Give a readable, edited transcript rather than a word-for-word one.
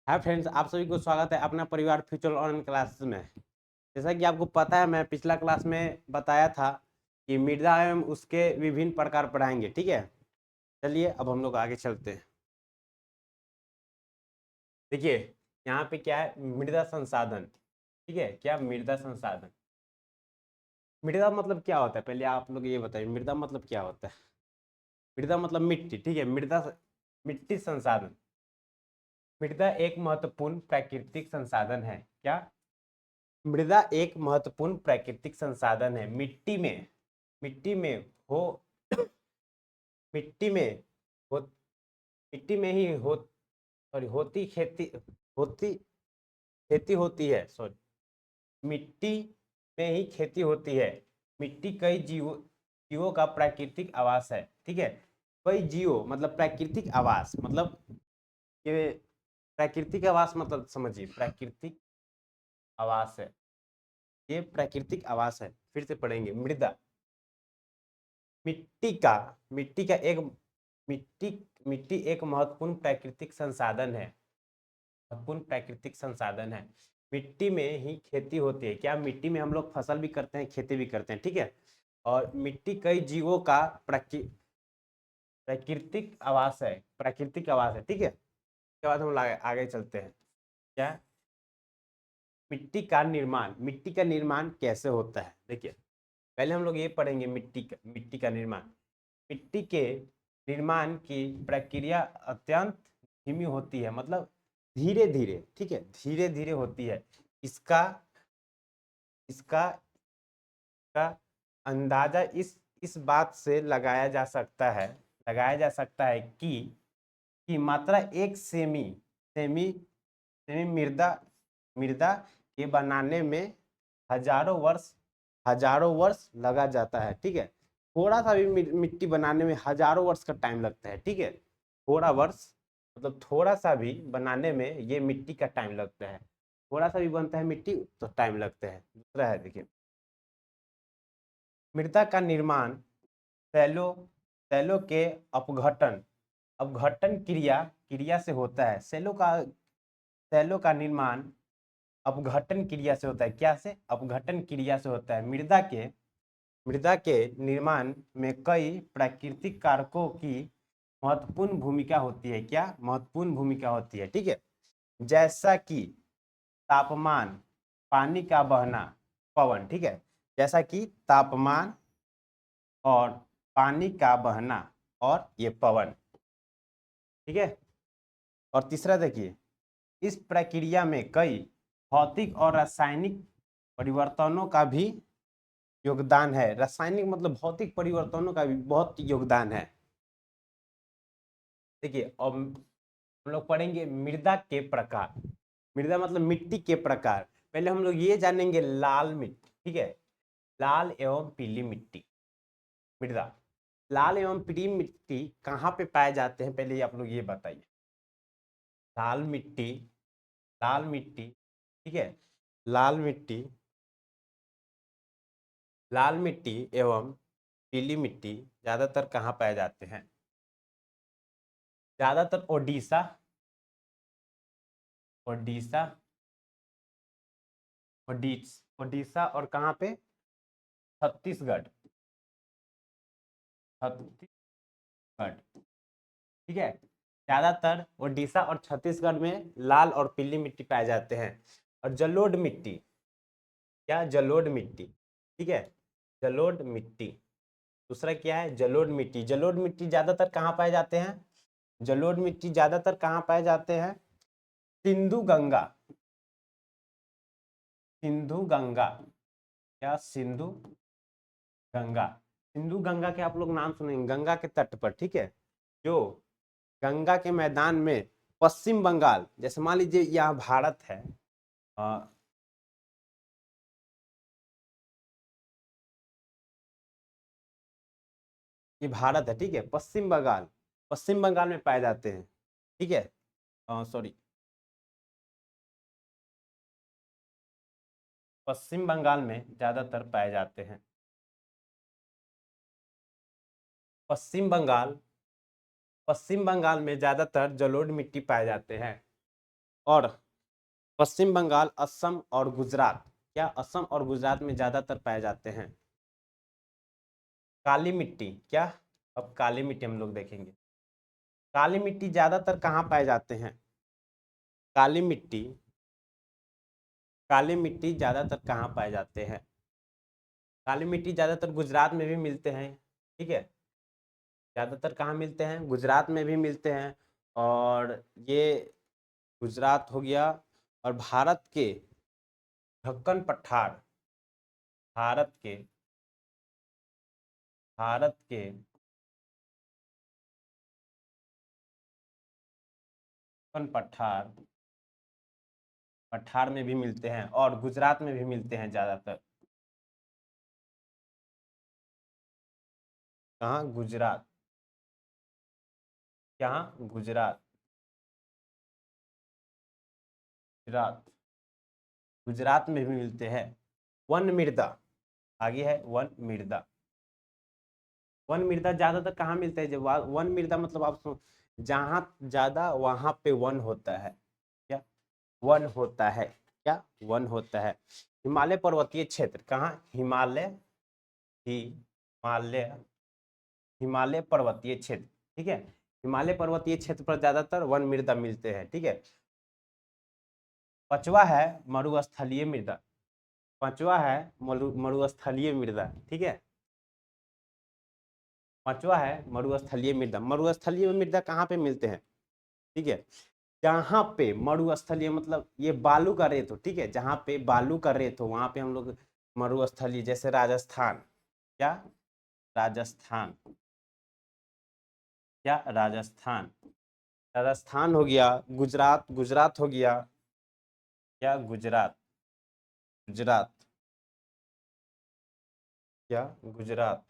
Hi friends, आप सभी को स्वागत है अपना परिवार फ्यूचर ऑनलाइन क्लासेस में। जैसा कि आपको पता है, मैं पिछला क्लास में बताया था कि मृदा एवं उसके विभिन्न प्रकार पढ़ाएंगे। ठीक है, चलिए अब हम लोग आगे चलते हैं। देखिए, यहाँ पे क्या है, मृदा संसाधन। ठीक है, क्या मृदा संसाधन, मृदा मतलब क्या होता है, पहले आप लोग ये बताइए मृदा मतलब क्या होता है। मृदा मतलब मिट्टी। ठीक है, मृदा मिट्टी संसाधन। मृदा एक महत्वपूर्ण प्राकृतिक संसाधन है। क्या? मृदा एक महत्वपूर्ण प्राकृतिक संसाधन है। मिट्टी में हो मिट्टी में हो मिट्टी में ही हो सॉरी होती खेती होती खेती होती है। सॉरी, मिट्टी में ही खेती होती है। मिट्टी कई जीवों का प्राकृतिक आवास है। ठीक है, कई जीवों मतलब प्राकृतिक आवास मतलब ये प्राकृतिक आवास मतलब समझिए, प्राकृतिक आवास है, ये प्राकृतिक आवास है। फिर से पढ़ेंगे। मृदा मिट्टी का मिट्टी का एक मिट्टी मिट्टी एक महत्वपूर्ण प्राकृतिक संसाधन है। महत्वपूर्ण प्राकृतिक संसाधन है। मिट्टी में ही खेती होती है। क्या? मिट्टी में हम लोग फसल भी करते हैं, खेती भी करते हैं। ठीक है, और मिट्टी कई जीवों का प्राकृतिक आवास है। प्राकृतिक आवास है। ठीक है, उसके बाद हम आगे चलते हैं। क्या? मिट्टी का निर्माण कैसे होता है। देखिए, पहले हम लोग ये पढ़ेंगे मिट्टी का निर्माण। मिट्टी के निर्माण की प्रक्रिया अत्यंत धीमी होती है, मतलब धीरे धीरे। ठीक है, धीरे धीरे होती है। इसका इसका का अंदाजा इस बात से लगाया जा सकता है कि मात्रा एक सेमी सेमी मृदा के बनाने में हजारों वर्ष लगा जाता है। ठीक है, थोड़ा सा भी मिट्टी बनाने में हजारों वर्ष का टाइम लगता है। ठीक है, थोड़ा वर्ष मतलब थोड़ा सा भी बनाने में ये मिट्टी का टाइम लगता है। थोड़ा सा भी बनता है मिट्टी तो टाइम लगता है। दूसरा है, देखिए, मृदा का निर्माण सैलो सैलो के अपघटन अपघटन क्रिया से होता है। सैलो का निर्माण अपघटन क्रिया से होता है। क्या से? अपघटन क्रिया से होता है। मृदा के निर्माण में कई प्राकृतिक कारकों की महत्वपूर्ण भूमिका होती है। क्या? महत्वपूर्ण भूमिका होती है। ठीक है, जैसा कि तापमान, पानी का बहना, पवन। ठीक है, जैसा कि तापमान और पानी का बहना और ये पवन। ठीक है, और तीसरा देखिए, इस प्रक्रिया में कई भौतिक और रासायनिक परिवर्तनों का भी योगदान है। रासायनिक मतलब भौतिक परिवर्तनों का भी बहुत योगदान है। देखिए, अब हम लोग पढ़ेंगे मृदा के प्रकार। मृदा मतलब मिट्टी के प्रकार। पहले हम लोग ये जानेंगे लाल मिट्टी। ठीक है, लाल एवं पीली मिट्टी। मृदा लाल एवं पीली मिट्टी कहाँ पे पाए जाते हैं, पहले आप लोग ये बताइए। लाल मिट्टी लाल मिट्टी ठीक है, लाल मिट्टी लाल मिट्टी एवं पीली मिट्टी ज्यादातर कहाँ पाए जाते हैं? ज्यादातर ओडिशा ओडिशा और कहाँ पे? छत्तीसगढ़। छत्तीसगढ़। ठीक है, ज्यादातर ओडिशा और छत्तीसगढ़ में लाल और पीली मिट्टी पाए जाते हैं। और जलोढ़ मिट्टी, क्या? जलोढ़ मिट्टी। ठीक है, जलोढ़ मिट्टी। दूसरा क्या है? जलोढ़ मिट्टी। जलोढ़ मिट्टी ज्यादातर कहाँ पाए जाते हैं? जलोढ़ मिट्टी ज्यादातर कहाँ पाए जाते हैं? सिंधु गंगा सिंधु गंगा या गंगा सिंधु गंगा के आप लोग नाम सुनेंगे, गंगा के तट पर। ठीक है, जो गंगा के मैदान में पश्चिम बंगाल, जैसे मान लीजिए यहाँ भारत है, अ, ये भारत है। ठीक है, पश्चिम बंगाल में पाए जाते हैं। ठीक है, सॉरी, पश्चिम बंगाल में ज्यादातर पाए जाते हैं। पश्चिम बंगाल पश्चिम बंगाल में ज्यादातर जलोढ़ मिट्टी पाए जाते हैं। और पश्चिम बंगाल, असम और गुजरात, क्या असम और गुजरात में ज्यादातर पाए जाते हैं? काली मिट्टी, क्या? अब काली मिट्टी हम लोग देखेंगे। काली मिट्टी ज्यादातर कहाँ पाए जाते हैं? काली मिट्टी, काली मिट्टी ज्यादातर कहाँ पाए जाते हैं? काली मिट्टी ज्यादातर गुजरात में भी मिलते हैं, ठीक है। ज्यादातर कहाँ मिलते हैं? गुजरात में भी मिलते हैं। और ये गुजरात हो गया। और भारत के ढक्कन पठार, भारत के, भारत के ढक्कन पठार, पठार में भी मिलते हैं और गुजरात में भी मिलते हैं ज्यादातर। कहाँ? गुजरात। कहाँ? गुजरात, गुजरात, गुजरात में भी मिलते हैं। वन मृदा, आगे है वन मृदा। वन मृदा ज्यादातर कहाँ मिलते हैं? जब वन मृदा मतलब आप जहाँ ज्यादा वहां पे वन होता है, क्या? वन होता है, क्या? वन होता है। हिमालय पर्वतीय क्षेत्र, कहाँ? हिमालय, हिमालय, हिमालय पर्वतीय क्षेत्र, ठीक है। हिमालय पर्वतीय क्षेत्र पर ज्यादातर वन मृदा मिलते हैं, ठीक है। पांचवा है मरुस्थलीय मृदा, पांचवा है मरुस्थलीय मृदा, ठीक है। पांचवा है मरुस्थलीय मृदा। मरुस्थलीय मृदा कहाँ पे मिलते हैं? ठीक है, जहाँ पे मरुस्थलीय मतलब ये बालू का रेत हो, ठीक है, जहाँ पे बालू का रेत हो वहां पे हम लोग मरुस्थलीय, जैसे राजस्थान, क्या? राजस्थान, क्या? राजस्थान, राजस्थान हो गया। गुजरात, गुजरात हो गया, क्या? गुजरात, गुजरात, क्या? गुजरात,